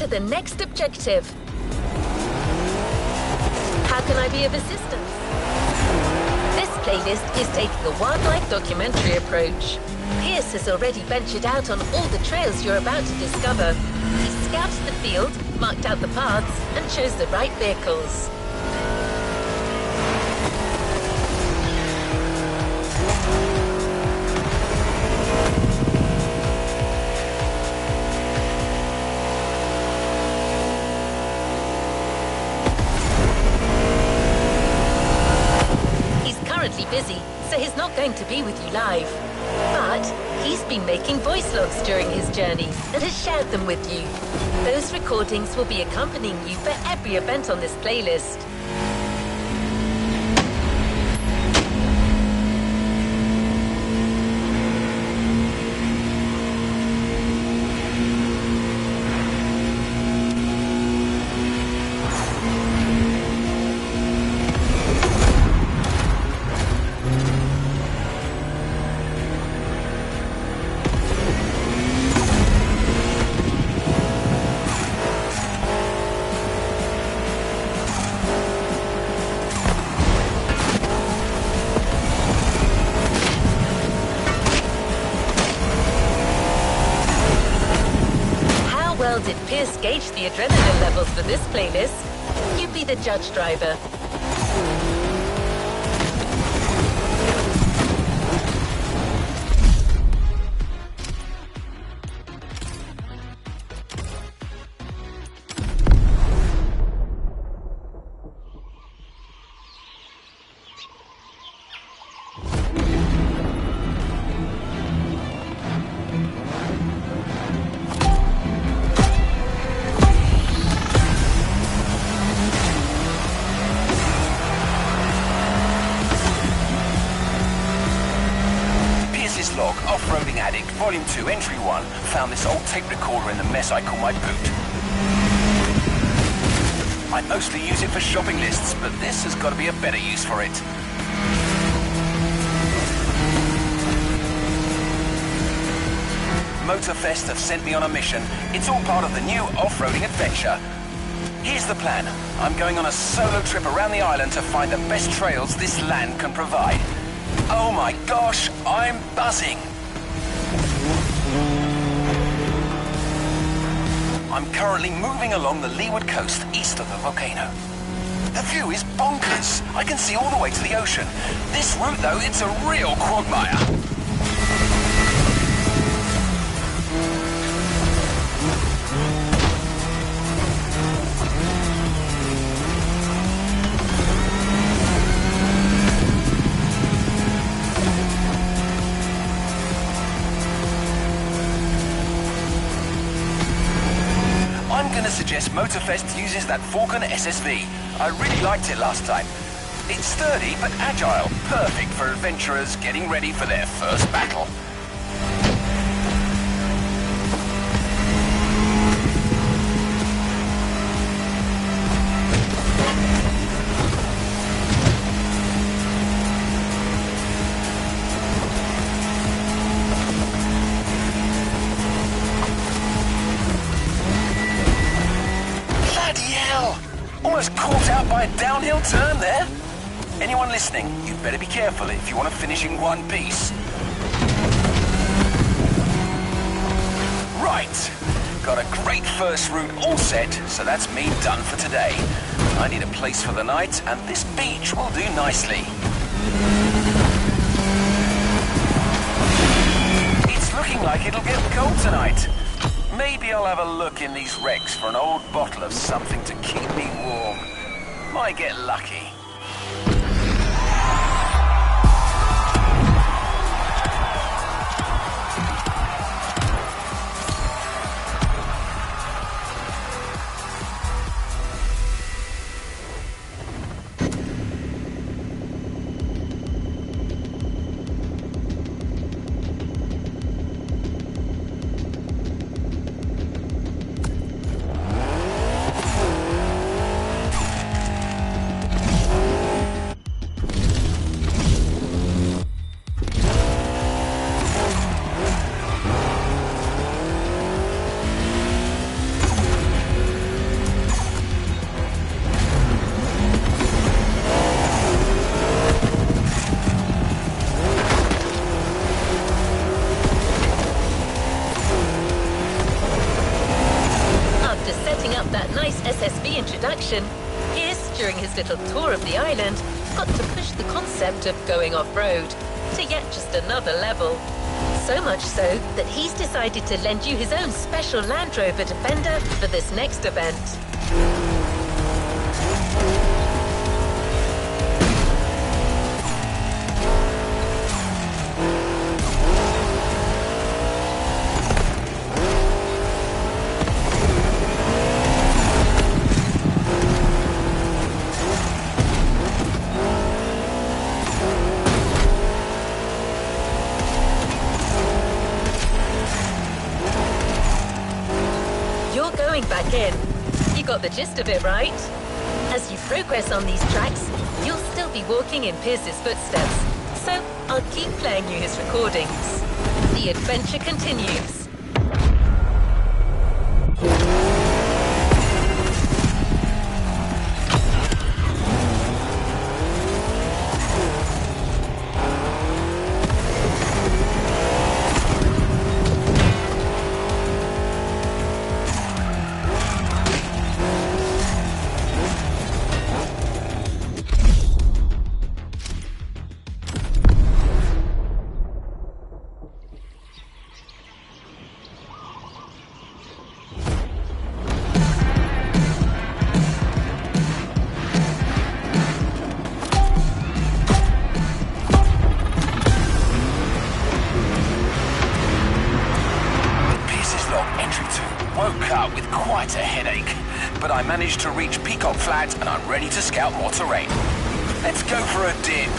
the next objective. How can I be of assistance? This playlist is taking a wildlife documentary approach. Pierce has already ventured out on all the trails you're about to discover. He scouted the field, marked out the paths, and chose the right vehicles. Busy, so he's not going to be with you live. But he's been making voice logs during his journey and has shared them with you. Those recordings will be accompanying you for every event on this playlist. Did Pierce gauge the adrenaline levels for this playlist? You be the judge driver. Log, Off-Roading Addict, Volume 2, Entry 1, found this old tape recorder in the mess I call my boot. I mostly use it for shopping lists, but this has got to be a better use for it. Motorfest have sent me on a mission. It's all part of the new off-roading adventure. Here's the plan. I'm going on a solo trip around the island to find the best trails this land can provide. Oh my gosh, I'm buzzing! I'm currently moving along the leeward coast east of the volcano. The view is bonkers. I can see all the way to the ocean. This route, though, it's a real quagmire. I'm going to suggest Motorfest uses that Falcon SSV. I really liked it last time. It's sturdy but agile, perfect for adventurers getting ready for their first battle. Almost caught out by a downhill turn there. Anyone listening, you'd better be careful if you want to finish in one piece. Right, got a great first route all set, so that's me done for today. I need a place for the night, and this beach will do nicely. It's looking like it'll get cold tonight. Maybe I'll have a look in these wrecks for an old bottle of something to keep me warm. Might get lucky. introduction, Pierce, during his little tour of the island, got to push the concept of going off-road to yet just another level. So much so that he's decided to lend you his own special Land Rover Defender for this next event. Back in. You got the gist of it, right? As you progress on these tracks, you'll still be walking in Pierce's footsteps, so I'll keep playing you his recordings. The adventure continues. Quite a headache, but I managed to reach Peacock Flat and I'm ready to scout more terrain. Let's go for a dip.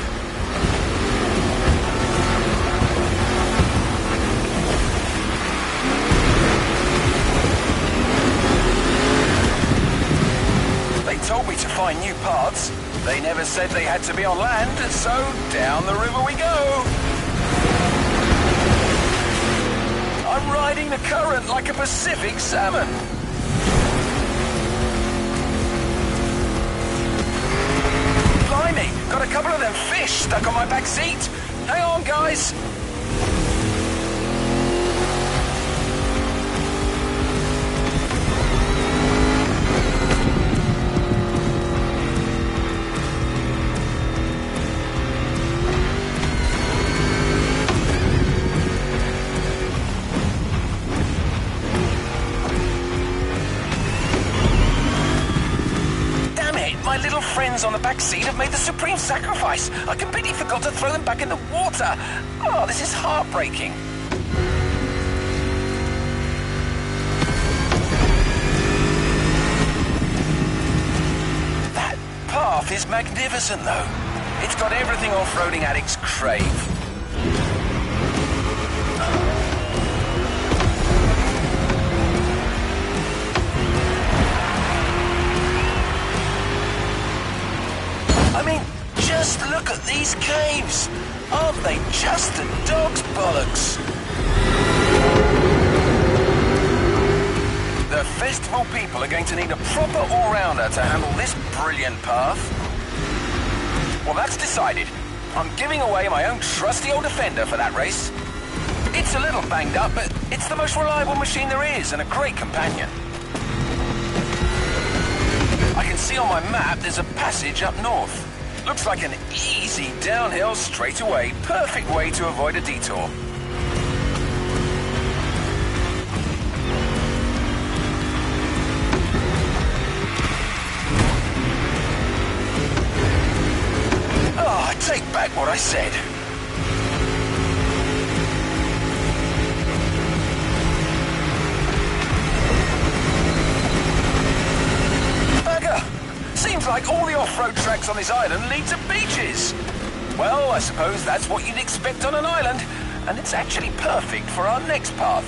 They told me to find new paths. They never said they had to be on land, so down the river we go. I'm riding the current like a Pacific salmon. Blimey, got a couple of them fish stuck on my back seat. Hang on, guys. My little friends on the back seat have made the supreme sacrifice. I completely forgot to throw them back in the water. Oh, this is heartbreaking. That path is magnificent, though. It's got everything off-roading addicts crave. I mean, just look at these caves. Aren't they just a dog's bollocks? The festival people are going to need a proper all-rounder to handle this brilliant path. Well, that's decided. I'm giving away my own trusty old Defender for that race. It's a little banged up, but it's the most reliable machine there is and a great companion. I can see on my map there's a passage up north. Looks like an easy downhill straight away. Perfect way to avoid a detour. Oh, I take back what I said. Seems like all the off-road tracks on this island lead to beaches. Well, I suppose that's what you'd expect on an island, and it's actually perfect for our next path.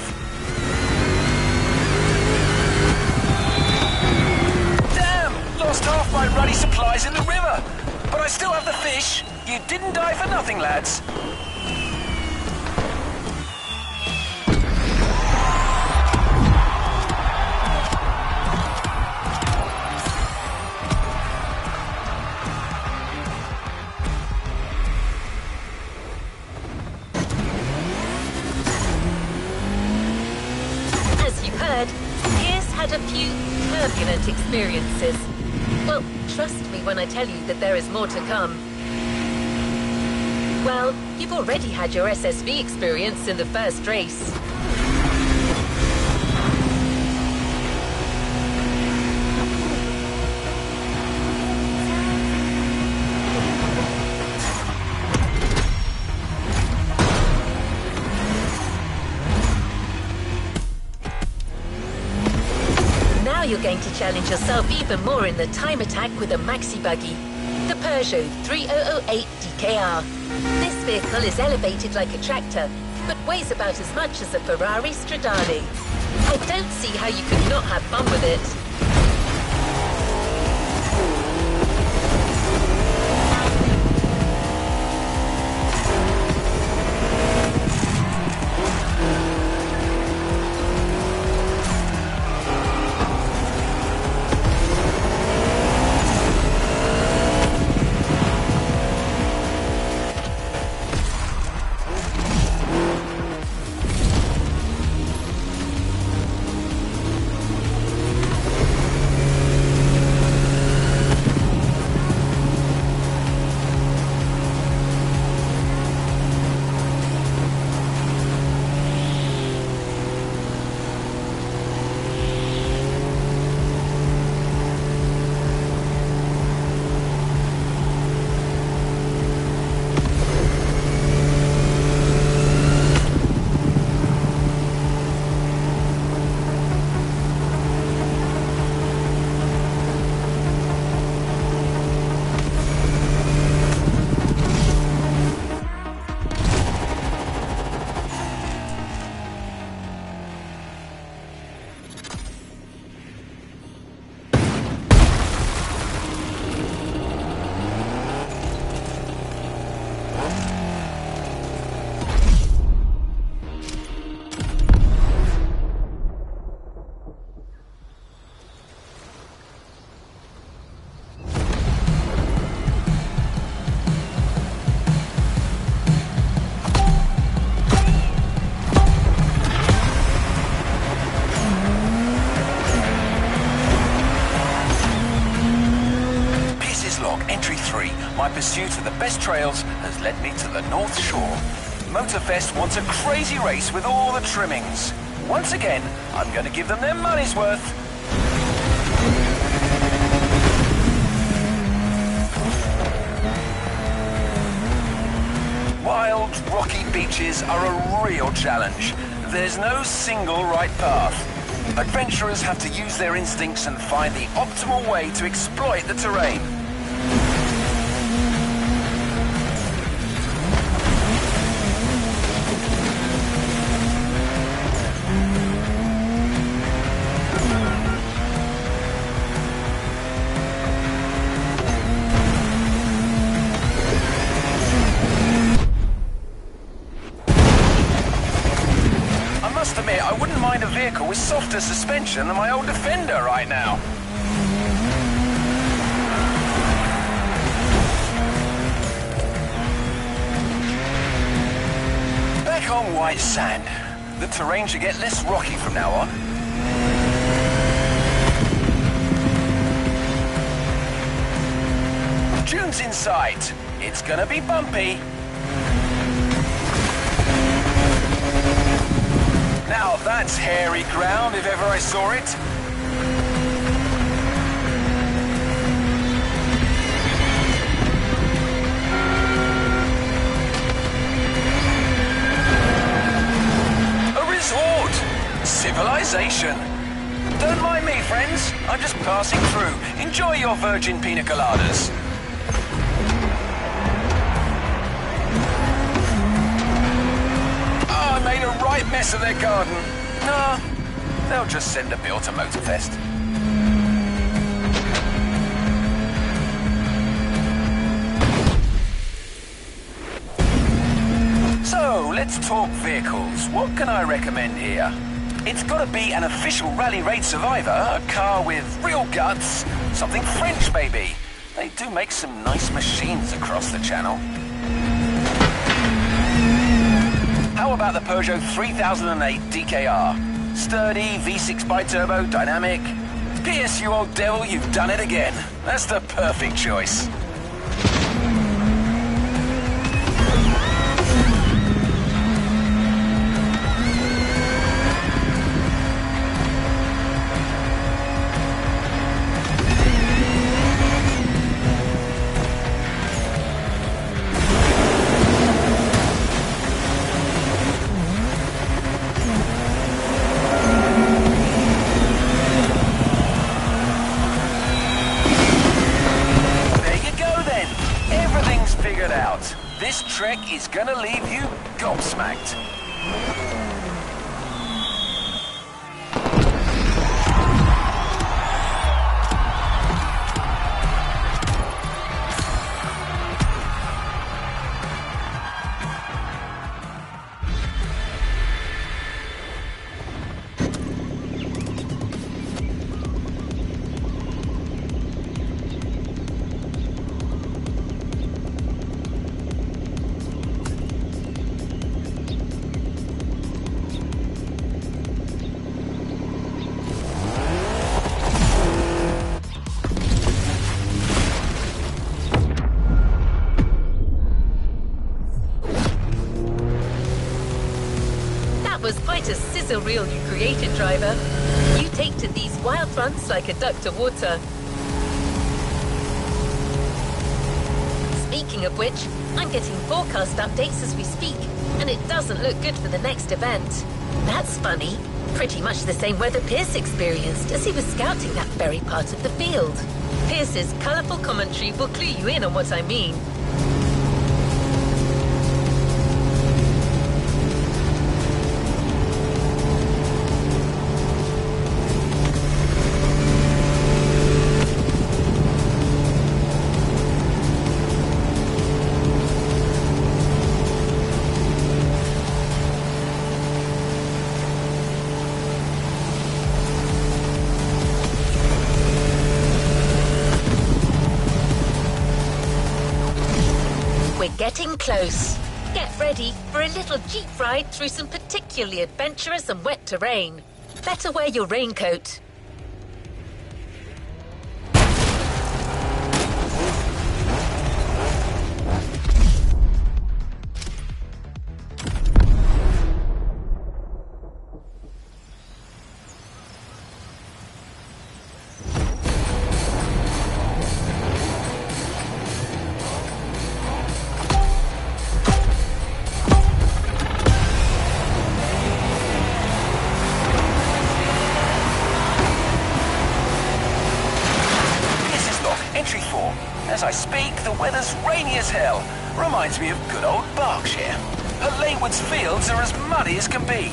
Damn! Lost half my ruddy supplies in the river. But I still have the fish. You didn't die for nothing, lads. Pierce had a few turbulent experiences. Well, trust me when I tell you that there is more to come. Well, you've already had your SSV experience in the first race. Now you're going to challenge yourself even more in the time attack with a maxi buggy, the Peugeot 3008 DKR. This vehicle is elevated like a tractor, but weighs about as much as a Ferrari Stradale. I don't see how you could not have fun with it. My pursuit of the best trails has led me to the North Shore. Motorfest wants a crazy race with all the trimmings. Once again, I'm going to give them their money's worth. Wild, rocky beaches are a real challenge. There's no single right path. Adventurers have to use their instincts and find the optimal way to exploit the terrain. I wouldn't mind a vehicle with softer suspension than my old Defender right now. Back on white sand. The terrain should get less rocky from now on. Dunes in sight. It's gonna be bumpy. Now that's hairy ground if ever I saw it. A resort! Civilization! Don't mind me, friends. I'm just passing through. Enjoy your virgin pina coladas. Made a right mess of their garden. No, they'll just send a bill to Motorfest. So, let's talk vehicles. What can I recommend here? It's gotta be an official rally raid survivor, a car with real guts, something French maybe. They do make some nice machines across the channel. How about the Peugeot 3008 DKR? Sturdy, V6 bi-turbo, dynamic. Pierce, you old devil, you've done it again. That's the perfect choice. This trek is gonna leave you gobsmacked. Was quite a sizzle reel you created, driver. You take to these wild fronts like a duck to water. Speaking of which, I'm getting forecast updates as we speak, and it doesn't look good for the next event. That's funny. Pretty much the same weather Pierce experienced as he was scouting that very part of the field. Pierce's colourful commentary will clue you in on what I mean. We're getting close. Get ready for a little jeep ride through some particularly adventurous and wet terrain. Better wear your raincoat. As I speak, the weather's rainy as hell. Reminds me of good old Berkshire. But Leywood's fields are as muddy as can be.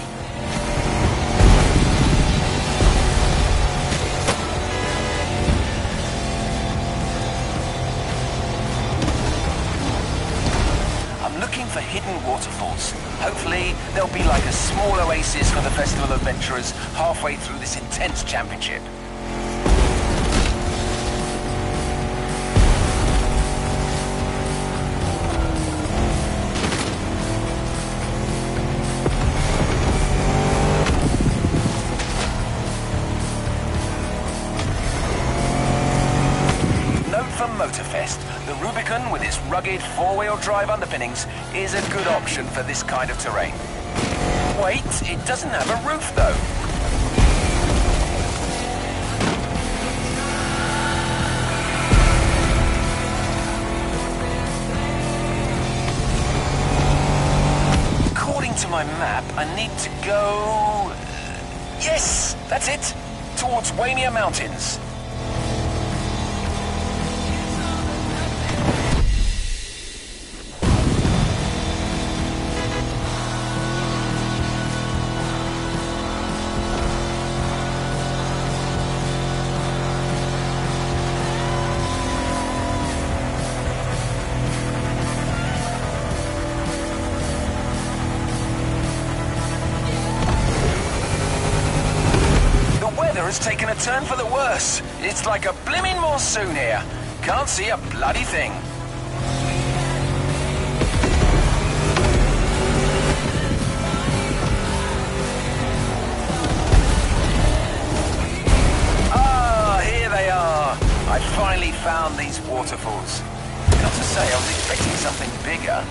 I'm looking for hidden waterfalls. Hopefully, there'll be like a small oasis for the festival adventurers halfway through this intense championship. For Motorfest, the Rubicon with its rugged four-wheel drive underpinnings is a good option for this kind of terrain. Wait, it doesn't have a roof though. According to my map, I need to go... yes, that's it, towards Waimea Mountains. Has taken a turn for the worse. It's like a blimmin' monsoon here. Can't see a bloody thing. Ah, finally found these waterfalls. Got to say, I was expecting something bigger.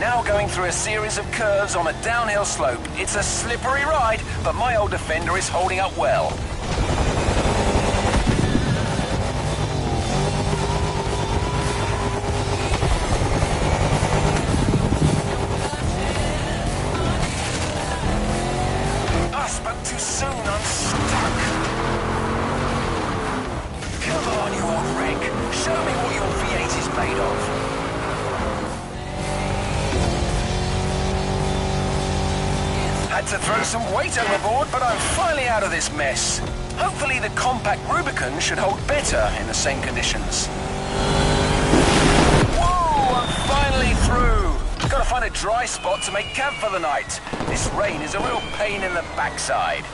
Now going through a series of curves on a downhill slope. It's a slippery ride, but my old Defender is holding up well. I spoke too soon, I'm stuck. Come on, you old wreck. Show me what your V8 is made of. Had to throw some weight overboard, but I'm finally out of this mess. Hopefully the compact Rubicon should hold better in the same conditions. Whoa, I'm finally through. Gotta find a dry spot to make camp for the night. This rain is a real pain in the backside.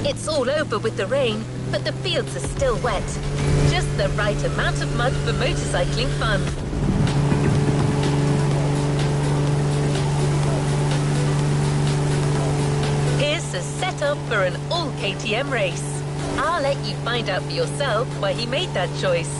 It's all over with the rain, but the fields are still wet. Just the right amount of mud for motorcycling fun. Here's a setup for an all KTM race. I'll let you find out for yourself why he made that choice.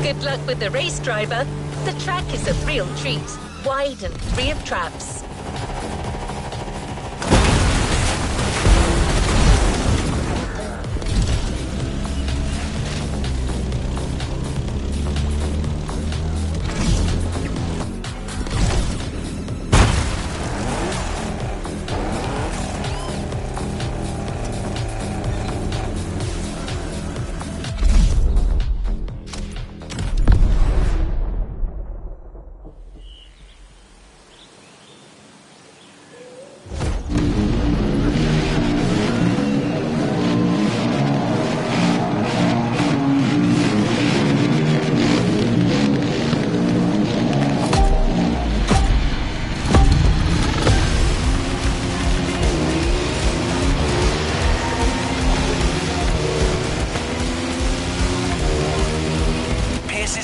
Good luck with the race, driver. The track is a real treat, wide and free of traps.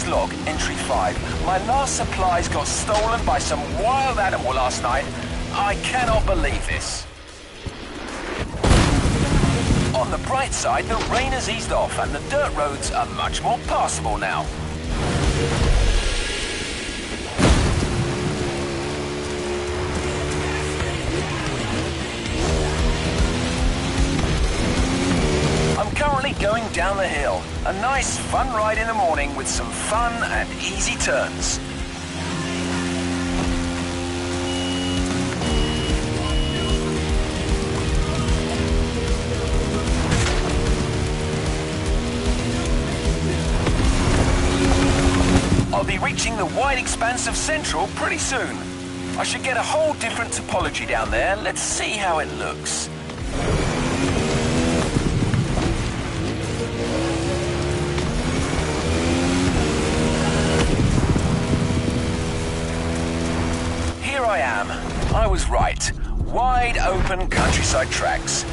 Log, entry 5. My last supplies got stolen by some wild animal last night. I cannot believe this. On the bright side, the rain has eased off and the dirt roads are much more passable now. I'm currently going down the hill. A nice, fun ride in the morning with some fun and easy turns. I'll be reaching the wide expanse of Central pretty soon. I should get a whole different topology down there. Let's see how it looks. I am. I was right. Wide open countryside tracks.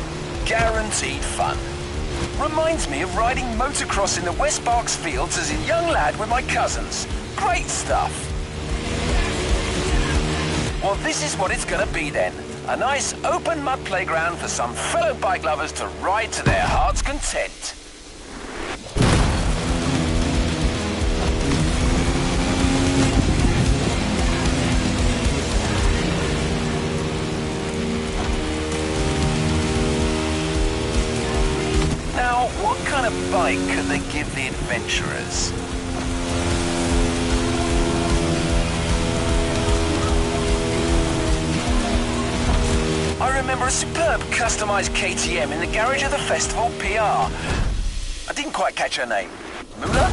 Guaranteed fun. Reminds me of riding motocross in the West Berks fields as a young lad with my cousins. Great stuff. Well, this is what it's gonna be then. A nice open mud playground for some fellow bike lovers to ride to their heart's content. Now, what kind of bike could they give the adventurers? I remember a superb customized KTM in the garage of the festival PR. I didn't quite catch her name. Mula?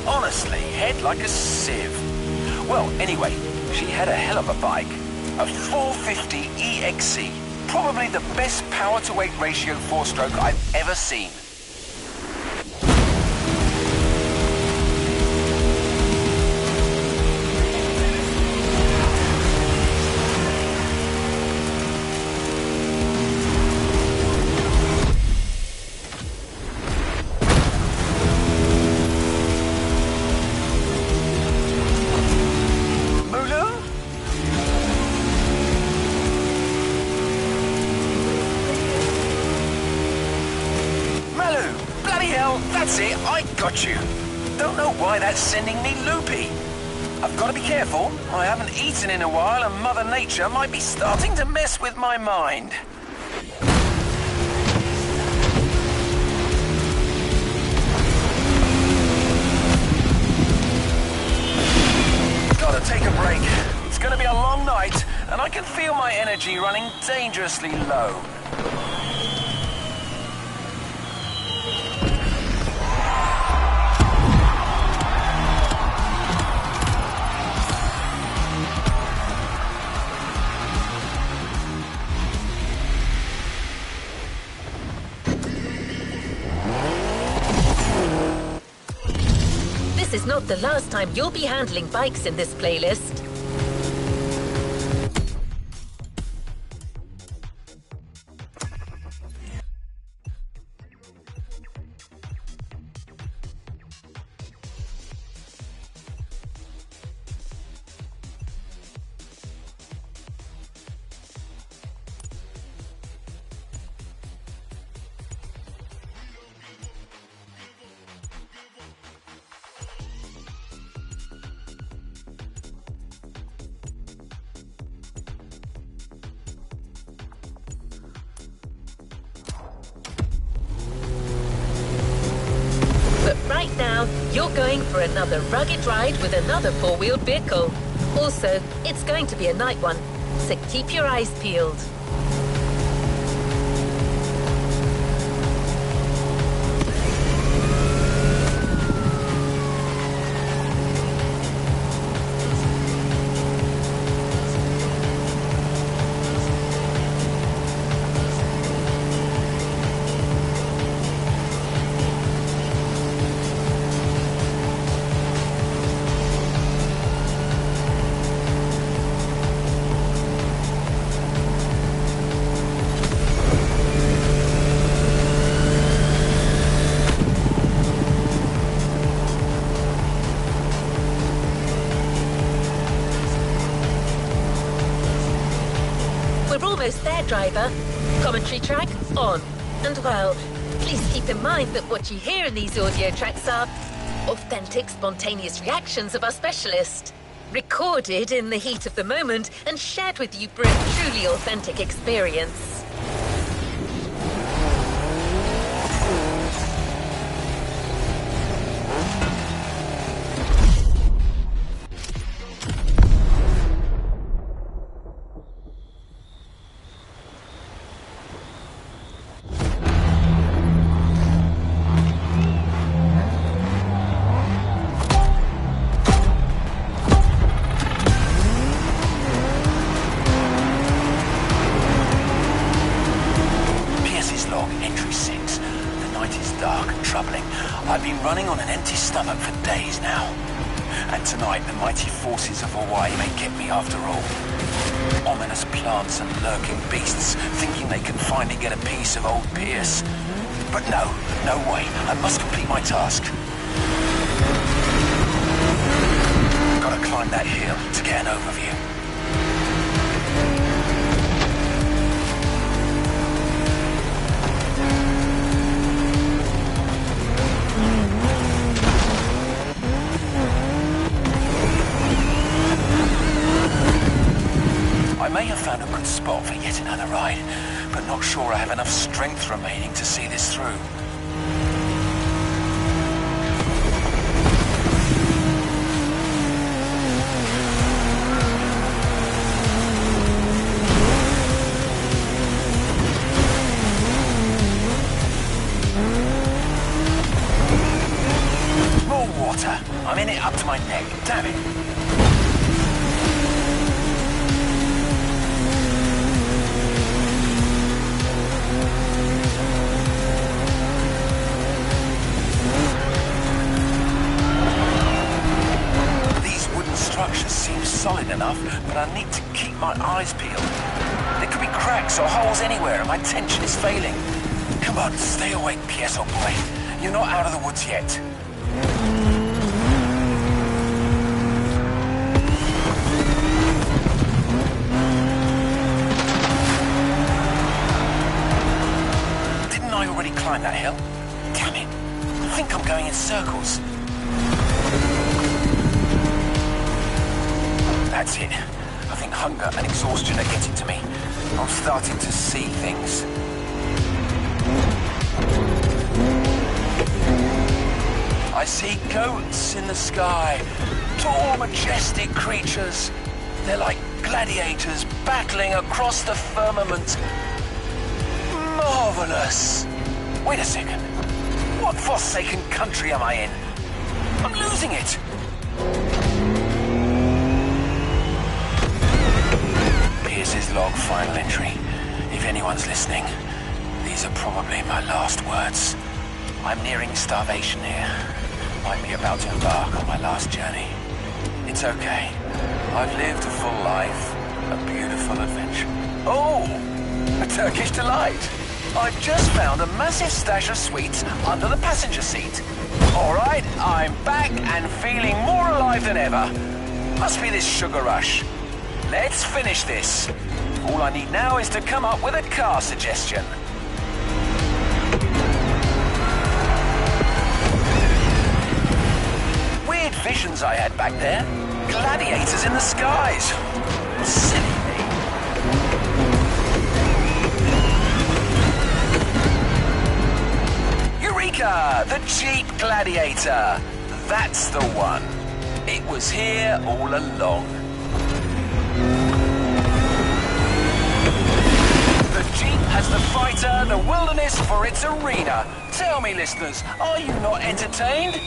Honestly, head like a sieve. Well, anyway, she had a hell of a bike. A 450 EXC. Probably the best power-to-weight ratio four-stroke I've ever seen. That's it, I got you. Don't know why that's sending me loopy. I've got to be careful. I haven't eaten in a while and Mother Nature might be starting to mess with my mind. Gotta take a break. It's gonna be a long night and I can feel my energy running dangerously low. This is not the last time you'll be handling bikes in this playlist. Right now, you're going for another rugged ride with another four-wheeled vehicle. Also, it's going to be a night one, so keep your eyes peeled. Almost there, driver. Commentary track on. And well, please keep in mind that what you hear in these audio tracks are authentic, spontaneous reactions of our specialist, recorded in the heat of the moment and shared with you for a truly authentic experience. I've been running on an empty stomach for days now. And tonight, the mighty forces of Hawaii may get me after all. Ominous plants and lurking beasts, thinking they can finally get a piece of old Pierce. But no way. I must complete my task. Gotta climb that hill to get an overview. strength remaining to see this through. More water. I'm in it up to my neck. Damn it. Structure seems solid enough, but I need to keep my eyes peeled. There could be cracks or holes anywhere, and my tension is failing. Come on, stay awake, Piezo boy. You're not out of the woods yet. Didn't I already climb that hill? Damn it. I think I'm going in circles. That's it. I think hunger and exhaustion are getting to me. I'm starting to see things. I see goats in the sky. Tall, majestic creatures. They're like gladiators battling across the firmament. Marvelous. Wait a second. What forsaken country am I in? I'm losing it. Pierce's log final entry. If anyone's listening, these are probably my last words. I'm nearing starvation here. Might be about to embark on my last journey. It's okay. I've lived a full life, a beautiful adventure. Oh, a Turkish delight. I've just found a massive stash of sweets under the passenger seat. All right, I'm back and feeling more alive than ever. Must be this sugar rush. Let's finish this. All I need now is to come up with a car suggestion. Weird visions I had back there. Gladiators in the skies. Silly me. Eureka! The Jeep Gladiator. That's the one. It was here all along. The Jeep has the fighter, the wilderness for its arena. Tell me, listeners, are you not entertained?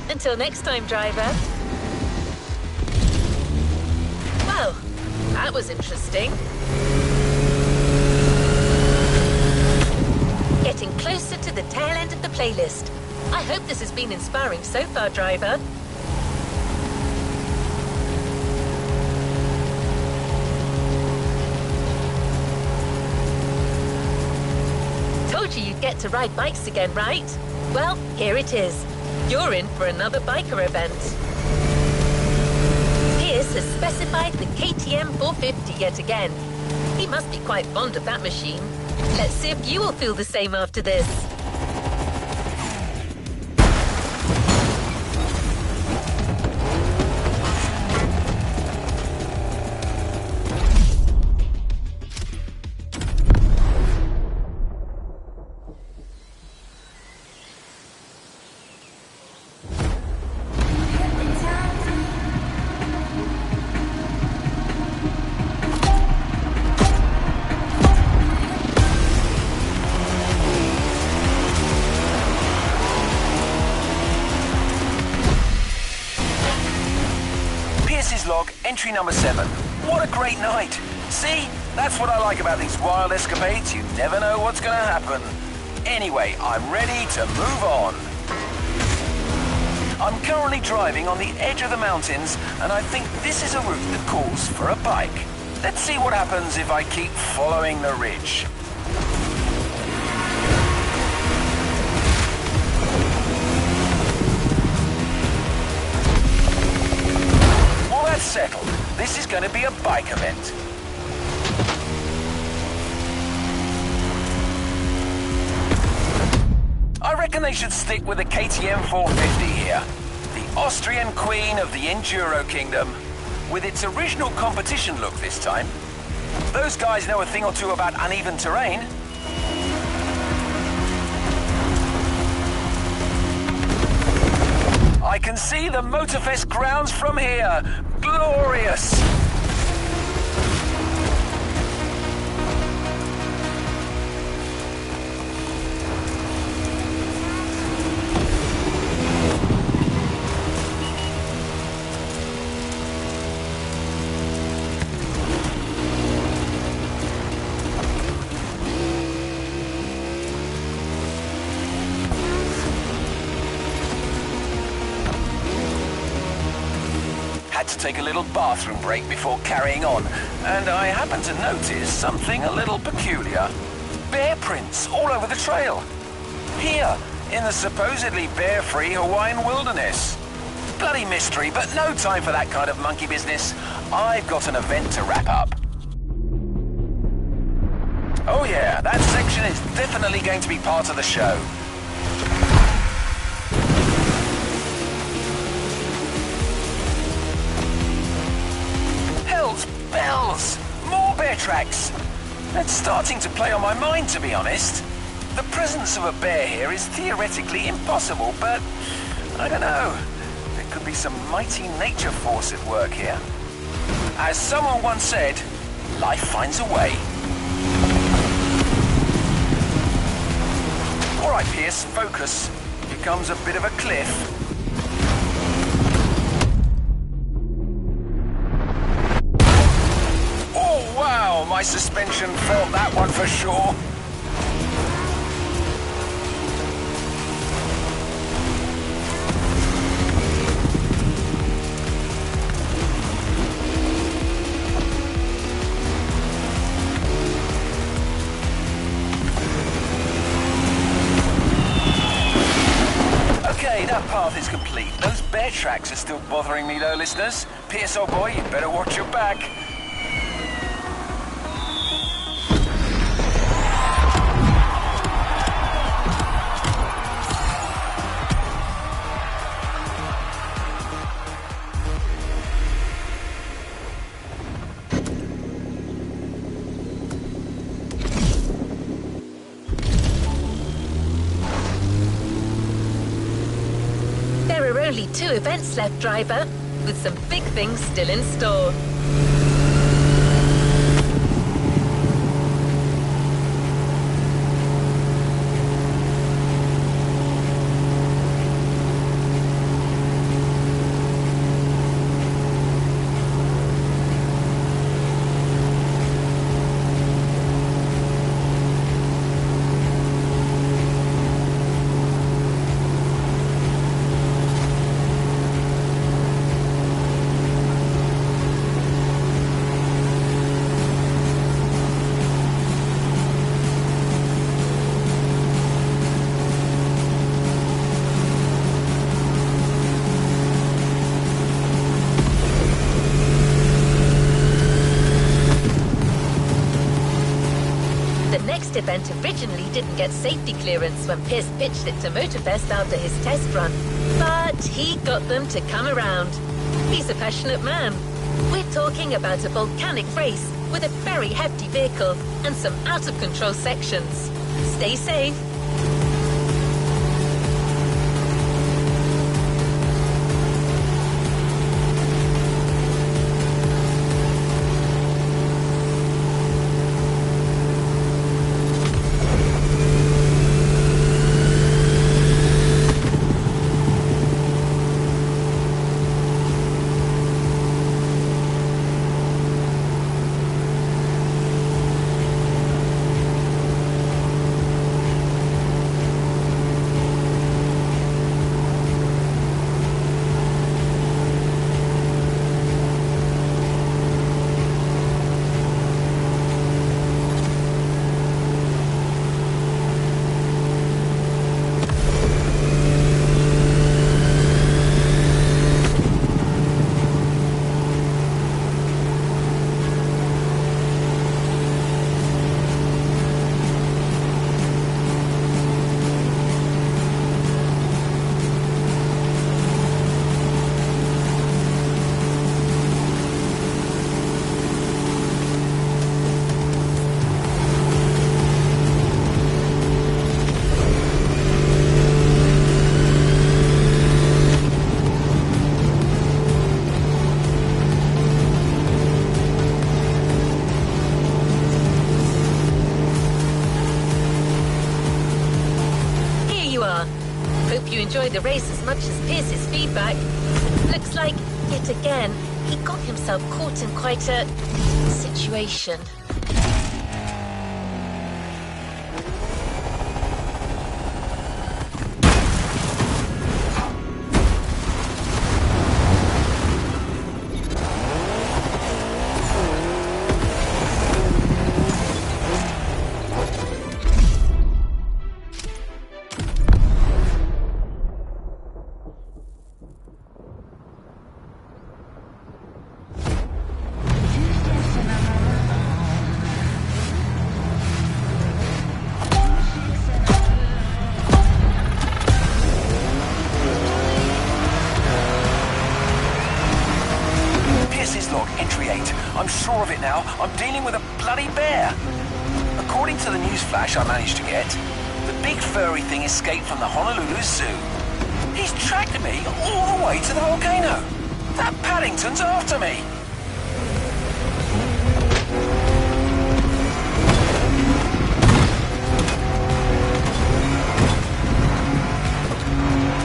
Until next time, driver. Well, that was interesting. Getting closer to the tail end of the playlist. I hope this has been inspiring so far, driver. Told you you'd get to ride bikes again, right? Well, here it is. You're in for another biker event. Pierce has specified the KTM 450 yet again. He must be quite fond of that machine. Let's see if you will feel the same after this. Log, entry number 7. What a great night. See? That's what I like about these wild escapades. You never know what's going to happen. Anyway, I'm ready to move on. I'm currently driving on the edge of the mountains, and I think this is a route that calls for a bike. Let's see what happens if I keep following the ridge. Settled. This is going to be a bike event. reckon they should stick with the KTM 450 here. The Austrian queen of the Enduro Kingdom, with its original competition look this time. Those guys know a thing or two about uneven terrain. I can see the Motorfest grounds from here. Glorious! Had to take a little bathroom break before carrying on, and I happened to notice something a little peculiar. Bear prints all over the trail. Here, in the supposedly bear-free Hawaiian wilderness. Bloody mystery, but no time for that kind of monkey business. I've got an event to wrap up. Oh yeah, that section is definitely going to be part of the show. Bells! More bear tracks! It's starting to play on my mind, to be honest. The presence of a bear here is theoretically impossible, but I don't know. There could be some mighty nature force at work here. As someone once said, life finds a way. All right, Pierce, focus. Here comes a bit of a cliff. Wow, my suspension felt that one for sure. Okay, that path is complete. Those bear tracks are still bothering me though, listeners. Pierce, old boy, you better watch your back. Only 2 events left, driver, with some big things still in store. Event originally didn't get safety clearance when Pierce pitched it to Motorfest after his test run, but he got them to come around. He's a passionate man. We're talking about a volcanic race with a very hefty vehicle and some out-of-control sections. Stay safe. far. Hope you enjoy the race as much as Pierce's feedback. Looks like, yet again, he got himself caught in quite a situation. I'm sure of it now. I'm dealing with a bloody bear. According to the news flash I managed to get, the big furry thing escaped from the Honolulu Zoo. He's tracked me all the way to the volcano. That Paddington's after me.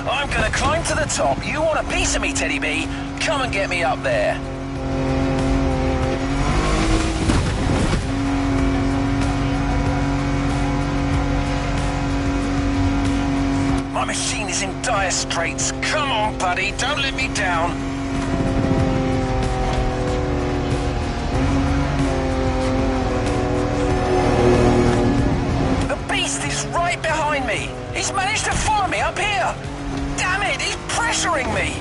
I'm gonna climb to the top. You want a piece of me, Teddy B? Come and get me up there. My machine is in dire straits. Come on, buddy, don't let me down. The beast is right behind me. He's managed to follow me up here. Damn it, he's pressuring me.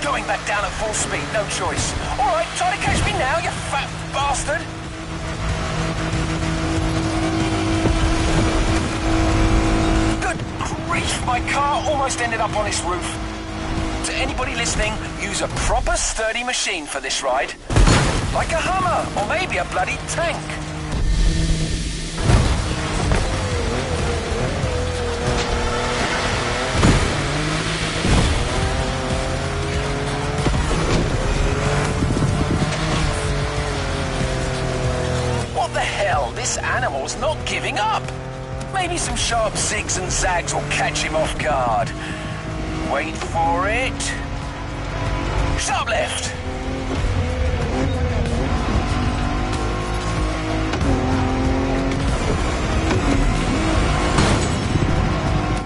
Going back down at full speed, no choice. All right, try to catch me now, you fat bastard. My car almost ended up on its roof. To anybody listening, use a proper sturdy machine for this ride. Like a Hummer, or maybe a bloody tank. What the hell? This animal's not giving up. Maybe some sharp zigs and zags will catch him off guard. Wait for it. Sharp left.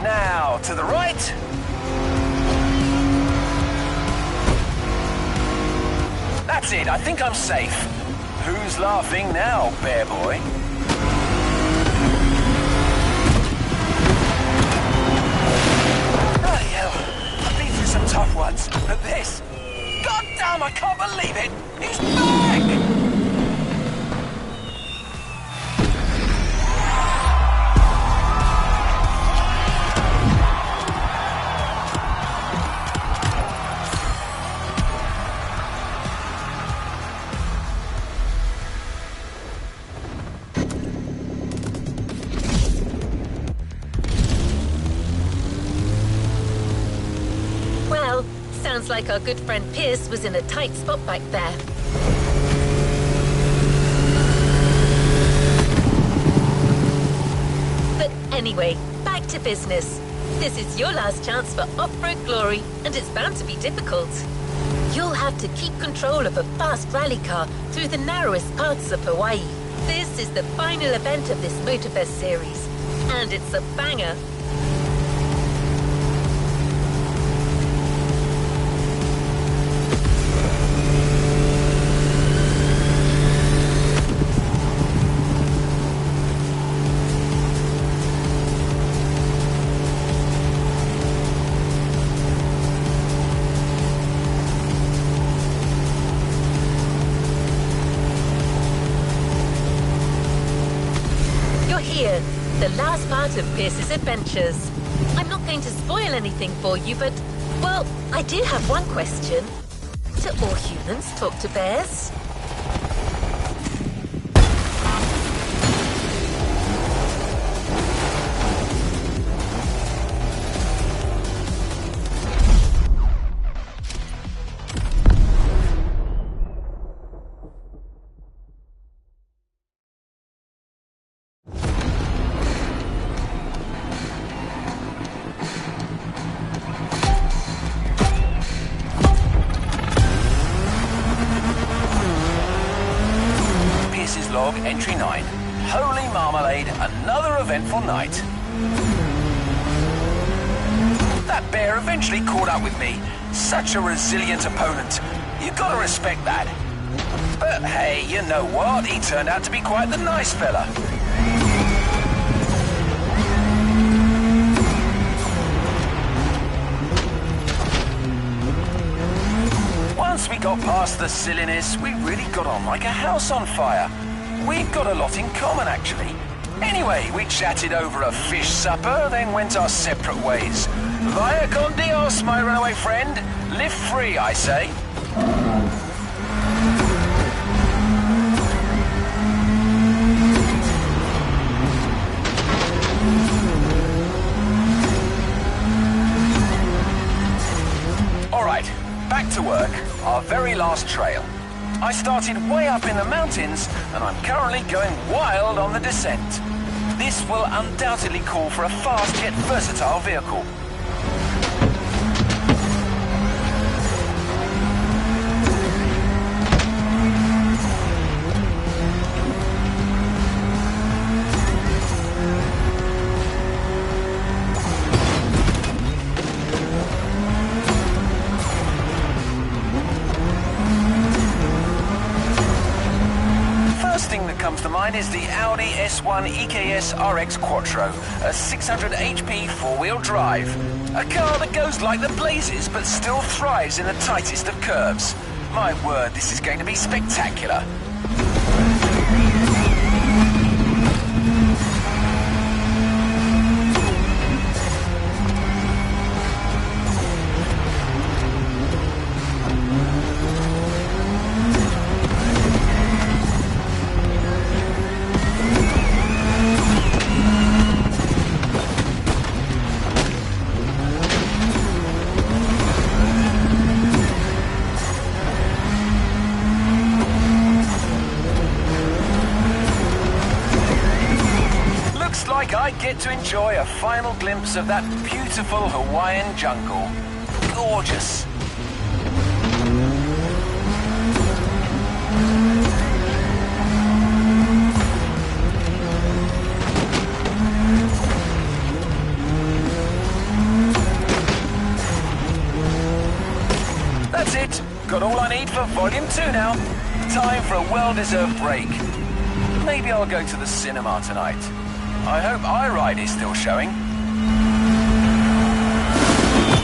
Now, to the right. That's it, I think I'm safe. Who's laughing now, bear boy? Some tough ones, but this... God damn, I can't believe it! He's back! Sounds like our good friend Pierce was in a tight spot back there. But anyway, back to business. This is your last chance for off-road glory, and it's bound to be difficult. You'll have to keep control of a fast rally car through the narrowest parts of Hawaii. This is the final event of this Motorfest series, and it's a banger. Here, the last part of Pierce's adventures. I'm not going to spoil anything for you, but, well, I do have one question. Do all humans talk to bears? made another eventful night. That bear eventually caught up with me. Such a resilient opponent. You gotta respect that. But hey, you know what? He turned out to be quite the nice fella. Once we got past the silliness, we really got on like a house on fire. We've got a lot in common, actually. Anyway, we chatted over a fish supper, then went our separate ways. Vaya con Dios, my runaway friend. Live free, I say. Alright, back to work. Our very last trail. I started way up in the mountains, and I'm currently going wild on the descent. This will undoubtedly call for a fast yet versatile vehicle. Comes to mind is the Audi S1 EKS RX Quattro, a 600 HP four-wheel drive. A car that goes like the blazes but still thrives in the tightest of curves. My word, this is going to be spectacular. I get to enjoy a final glimpse of that beautiful Hawaiian jungle. Gorgeous. That's it. Got all I need for Volume 2 now. Time for a well-deserved break. Maybe I'll go to the cinema tonight. I hope iRide is still showing.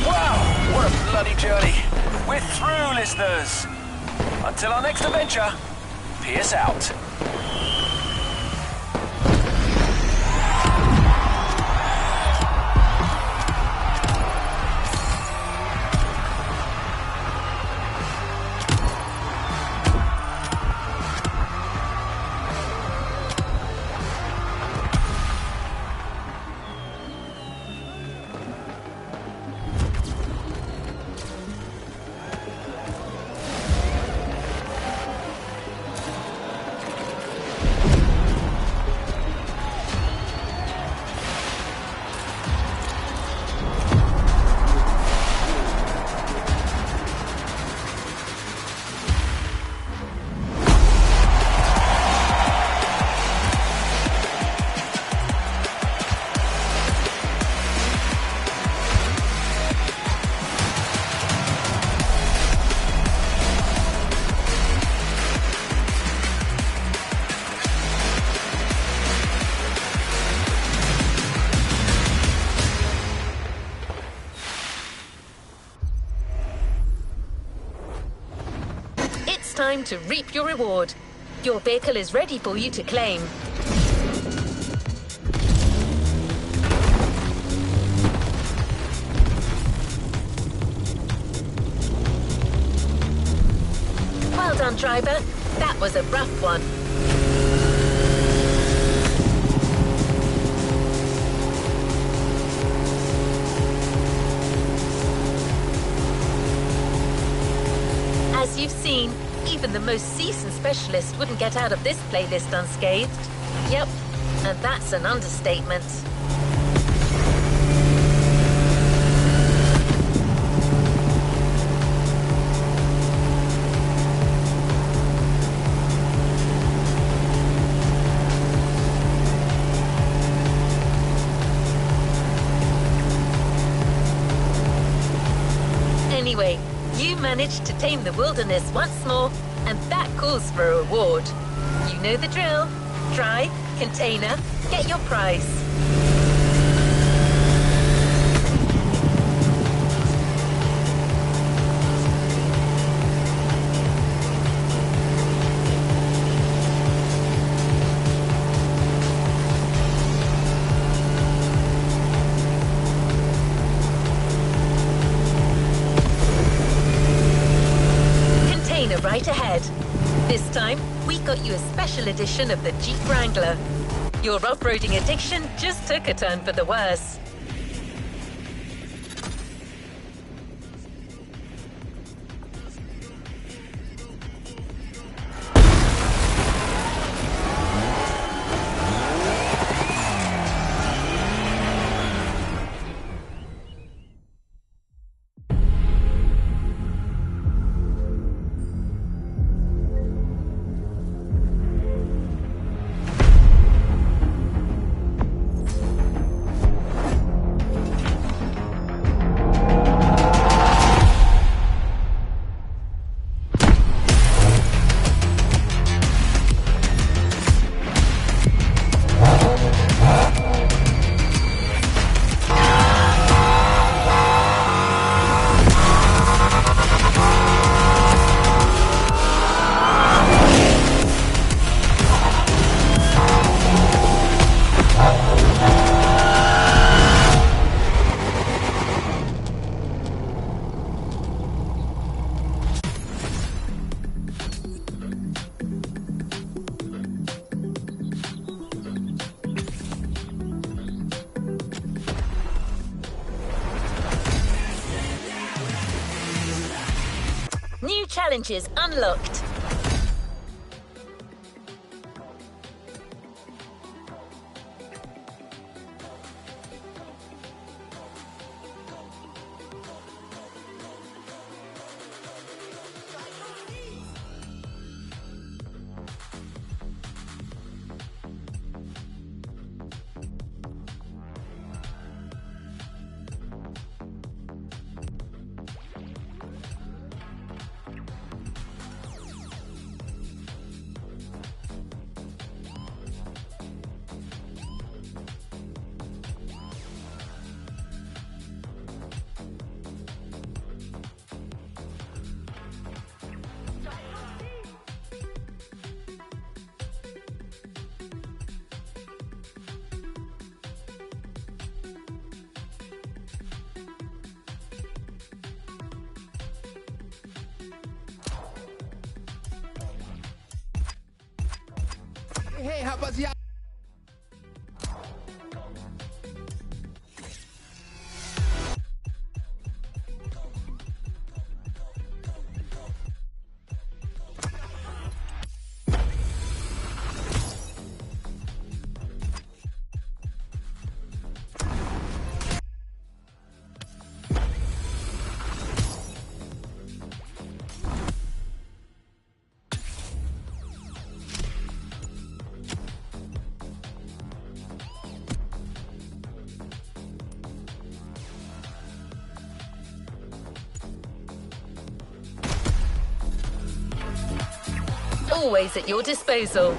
Wow, what a bloody journey. We're through, listeners. Until our next adventure, peace out. Time to reap your reward. Your vehicle is ready for you to claim. Well done, driver. That was a rough one. As you've seen, even the most seasoned specialist wouldn't get out of this playlist unscathed. Yep, and that's an understatement. Anyway, you managed to tame the wilderness once more, and that calls for a reward. You know the drill. Try, container, get your prize. Right ahead. This time, we got you a special edition of the Jeep Wrangler. Your off-roading addiction just took a turn for the worse. New challenges unlocked. Hey, rapaziada. Always at your disposal.